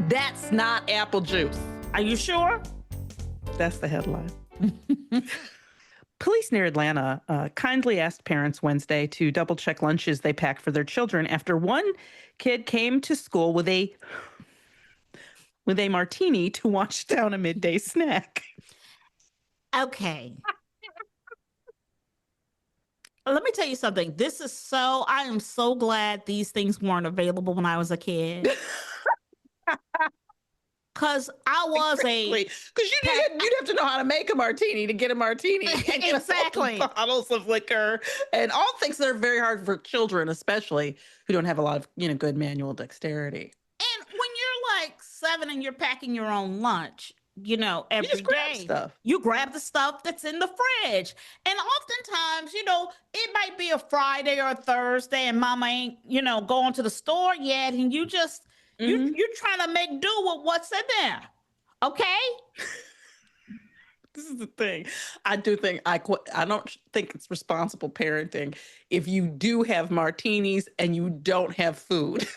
That's not apple juice. Are you sure? That's the headline. Police near Atlanta kindly asked parents Wednesday to double-check lunches they pack for their children after one kid came to school with a martini to wash down a midday snack. Okay. Let me tell you something. I am so glad these things weren't available when I was a kid. Because I was because you'd have to know how to make a martini to get a martini. Exactly. Bottles of liquor and all things that are very hard for children, especially who don't have a lot of good manual dexterity. And when you're like 7 and you're packing your own lunch, every just grab day, stuff. you grab the stuff that's in the fridge. And oftentimes, it might be a Friday or a Thursday and mama ain't, going to the store yet. And you just, you're trying to make do with what's in there. Okay? This is the thing. I don't think it's responsible parenting if you do have martinis and you don't have food.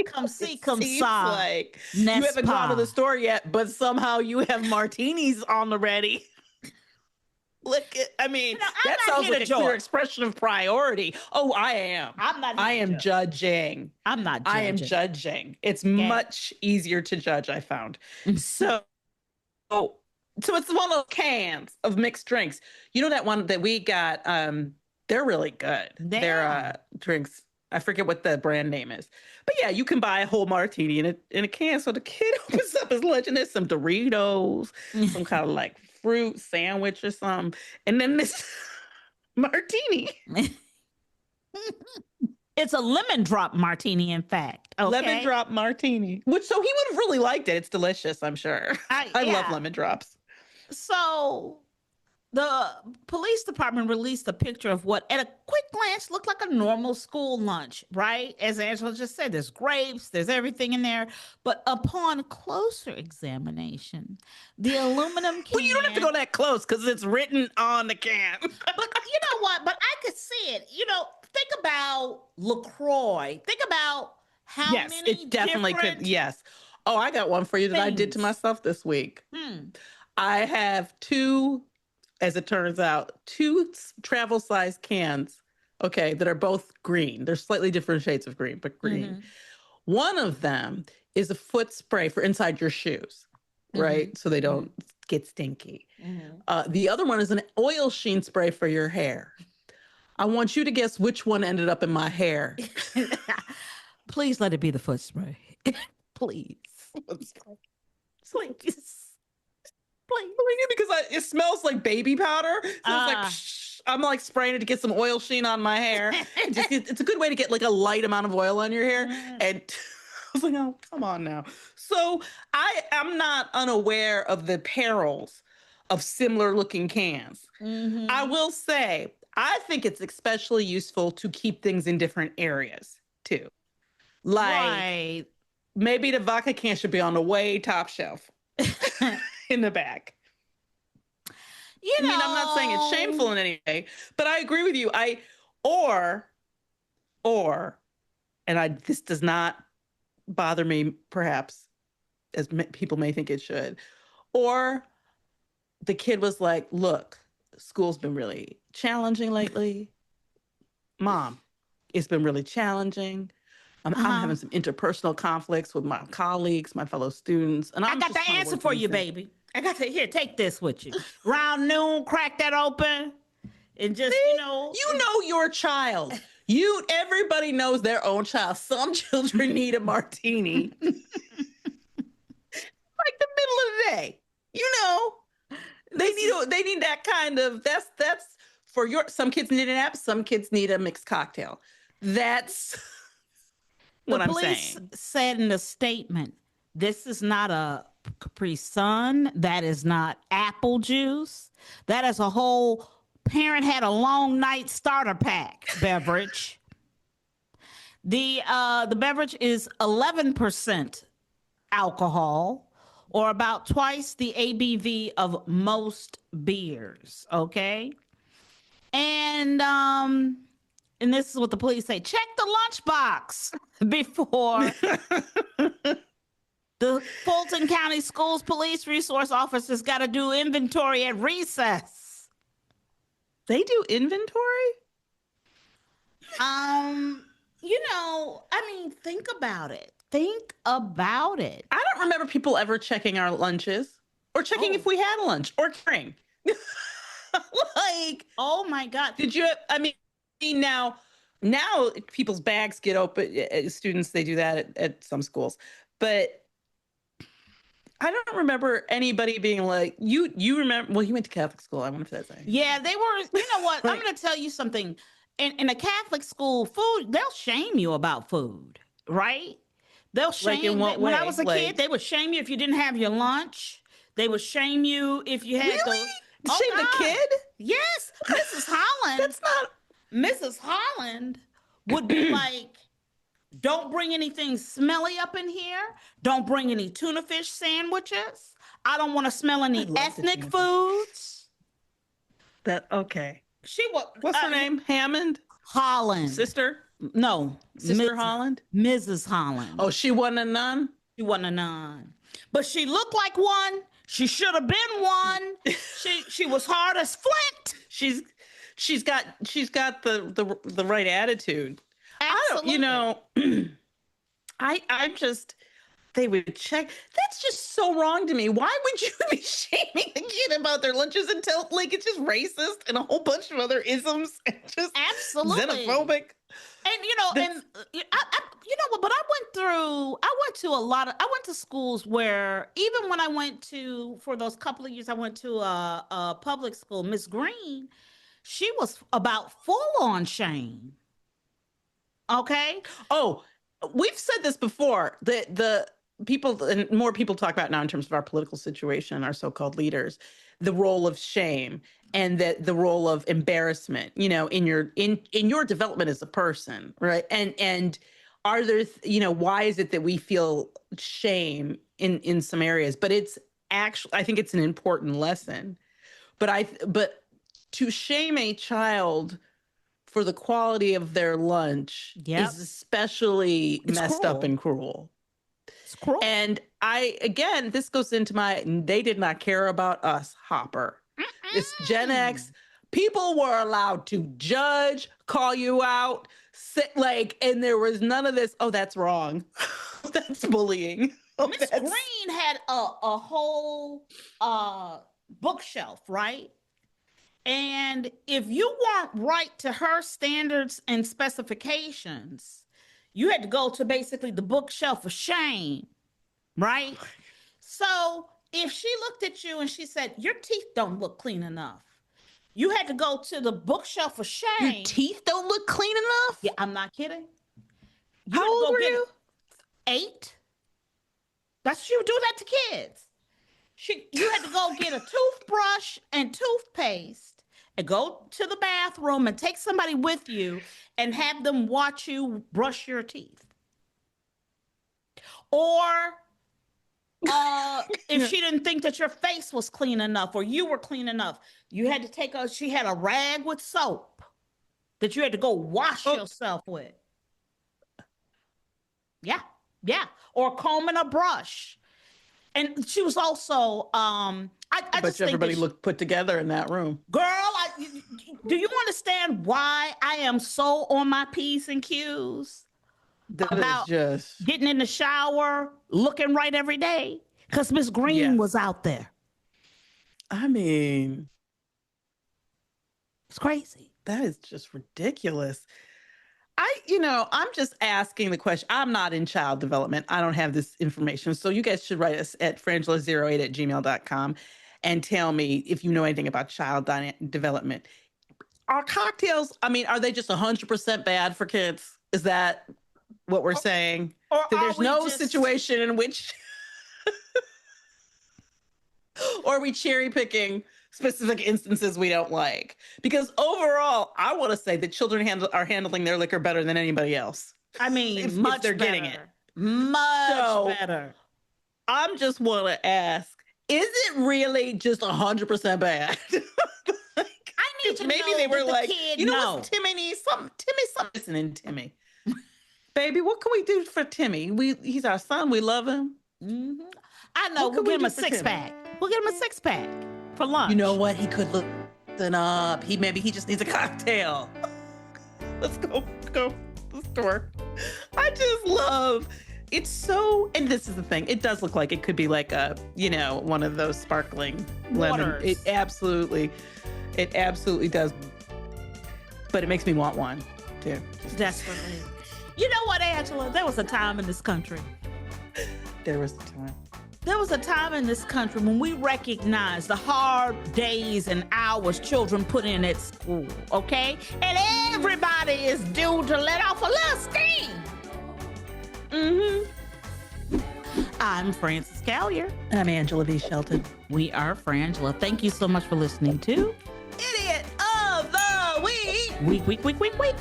Come see, come saw. Like you haven't gone to the store yet, but somehow you have martinis on the ready. That sounds like a clear expression of priority. Oh, I am. I am judging. I'm not judging. I am judging. It's much easier to judge, I found. So it's one of those cans of mixed drinks. You know that one that we got? They're really good. They're drinks. I forget what the brand name is. But yeah, you can buy a whole martini in a can. So the kid opens up his lunch and there's some Doritos, some kind of like fruit sandwich or something. And then this martini. It's a lemon drop martini, in fact. Okay? Lemon drop martini. So he would have really liked it. It's delicious, I'm sure. I love lemon drops. So the police department released a picture of what at a quick glance looked like a normal school lunch, right? As Angela just said, there's grapes, there's everything in there. But upon closer examination, the aluminum can... Well, you don't have to go that close because it's written on the can. But you know what? But I could see it. Think about LaCroix. Think about how many it definitely different could. Yes. Oh, I got one for you that I did to myself this week. I have as it turns out, 2 travel size cans, that are both green. They're slightly different shades of green, but green. One of them is a foot spray for inside your shoes, right? So they don't get stinky. The other one is an oil sheen spray for your hair. I want you to guess which one ended up in my hair. Please let it be the foot spray. Please. Please. Because it smells like baby powder. So it's like, I'm like spraying it to get some oil sheen on my hair. It's a good way to get like a light amount of oil on your hair. And I was like, oh, come on now. So I'm not unaware of the perils of similar looking cans. I will say, I think it's especially useful to keep things in different areas too. Like maybe the vodka can should be on the way top shelf. In the back. I'm not saying it's shameful in any way, but I agree with you. This does not bother me, perhaps, as people may think it should. Or the kid was like, look, school's been really challenging lately. Mom, it's been really challenging. I'm having some interpersonal conflicts with my colleagues, my fellow students. And I got the answer for you, baby. I got to take this with you. Round noon, crack that open. And just, You know your child. Everybody knows their own child. Some children need a martini. Like the middle of the day. They need that kind of, that's for some kids need an app, some kids need a mixed cocktail. That's what I'm saying. The police said in a statement, this is not a Capri Sun. That is not apple juice. That is a whole parent had a long night starter pack beverage. The beverage is 11% alcohol, or about twice the ABV of most beers. Okay, and and this is what the police say, check the lunchbox before the Fulton County Schools police resource officers got to do inventory at recess. They do inventory? Think about it. Think about it. I don't remember people ever checking our lunches or checking if we had a lunch or carrying. Like, oh my God. Did you, now people's bags get open. Students, they do that at some schools, but I don't remember anybody being like, you remember, well, you went to Catholic school. I wonder if that's right. Yeah, they were, you know what? I'm going to tell you something. In a Catholic school, food, they'll shame you about food, right? They'll shame you. When I was a kid, they would shame you if you didn't have your lunch. They would shame you if you had shame the kid? Yes. Mrs. Holland. That's not. Mrs. Holland would be like, don't bring anything smelly up in here. Don't bring any tuna fish sandwiches. I don't want to smell any ethnic foods. Okay. What's her name? Hammond? Holland. Sister? No. Sister Holland? Mrs. Holland. Oh, she wasn't a nun? She wasn't a nun. But she looked like one. She should have been one. She was hard as flint. She's got the right attitude. Absolutely. I'm just, they would check. That's just so wrong to me. Why would you be shaming the kid about their lunches until like it's just racist and a whole bunch of other isms and just absolutely xenophobic? And but I went to schools where even when I went to, for those couple of years, I went to a public school, Miss Green, she was about full on shame. Okay. Oh, we've said this before. The people, and more people talk about now in terms of our political situation, our so-called leaders, the role of shame and the role of embarrassment, in your development as a person, right? And are there, why is it that we feel shame in some areas? But it's actually, I think it's an important lesson. But to shame a child for the quality of their lunch is especially messed up and cruel. It's cruel. And this goes into they did not care about us, Hopper. It's Gen X. People were allowed to judge, call you out, and there was none of this. Oh, that's wrong. That's bullying. Miss Green had a whole bookshelf, right? And if you weren't right to her standards and specifications, you had to go to basically the bookshelf of shame, right? So if she looked at you and she said, your teeth don't look clean enough, you had to go to the bookshelf of shame. Your teeth don't look clean enough? Yeah, I'm not kidding. How old were you? 8. She would do that to kids. You had to go get a toothbrush and toothpaste and go to the bathroom and take somebody with you and have them watch you brush your teeth. Or if she didn't think that your face was clean enough or you were clean enough, you had to she had a rag with soap that you had to go wash yourself with. Yeah. Or comb and a brush. And she was also, I just think everybody looked put together in that room. Girl, do you understand why I am so on my P's and Q's about getting in the shower, looking right every day? Because Miss Green was out there. I mean, it's crazy. That is just ridiculous. I'm just asking the question. I'm not in child development. I don't have this information. So you guys should write us at frangela08@gmail.com and tell me if you know anything about child development. Are cocktails, are they just 100% bad for kids? Is that what we're saying? Or there's no situation in which, or are we cherry picking specific instances we don't like? Because overall, I want to say that children are handling their liquor better than anybody else. Much if they're better. Getting it. Much better. I'm just want to ask, is it really just 100% bad? need to Maybe know they were what the like, kid you know know. what, Timmy needs something. Something listening, Timmy. Baby, what can we do for Timmy? He's our son. We love him. Mhm. I know. What We'll can we get him do a for 6-pack. We'll get him a 6-pack for lunch. You know what? He could listen up. Maybe he just needs a cocktail. Let's go to the store. I just love it's so, and this is the thing. It does look like it could be like a, one of those sparkling lemon. Waters. It absolutely does. But it makes me want one too. Desperately. You know what, Angela? There was a time in this country. There was a time. There was a time in this country when we recognized the hard days and hours children put in at school, okay? And everybody is due to let off a little steam. I'm Frances Callier. And I'm Angela V. Shelton. We are Frangela. Thank you so much for listening to Idiot of the Week. Week.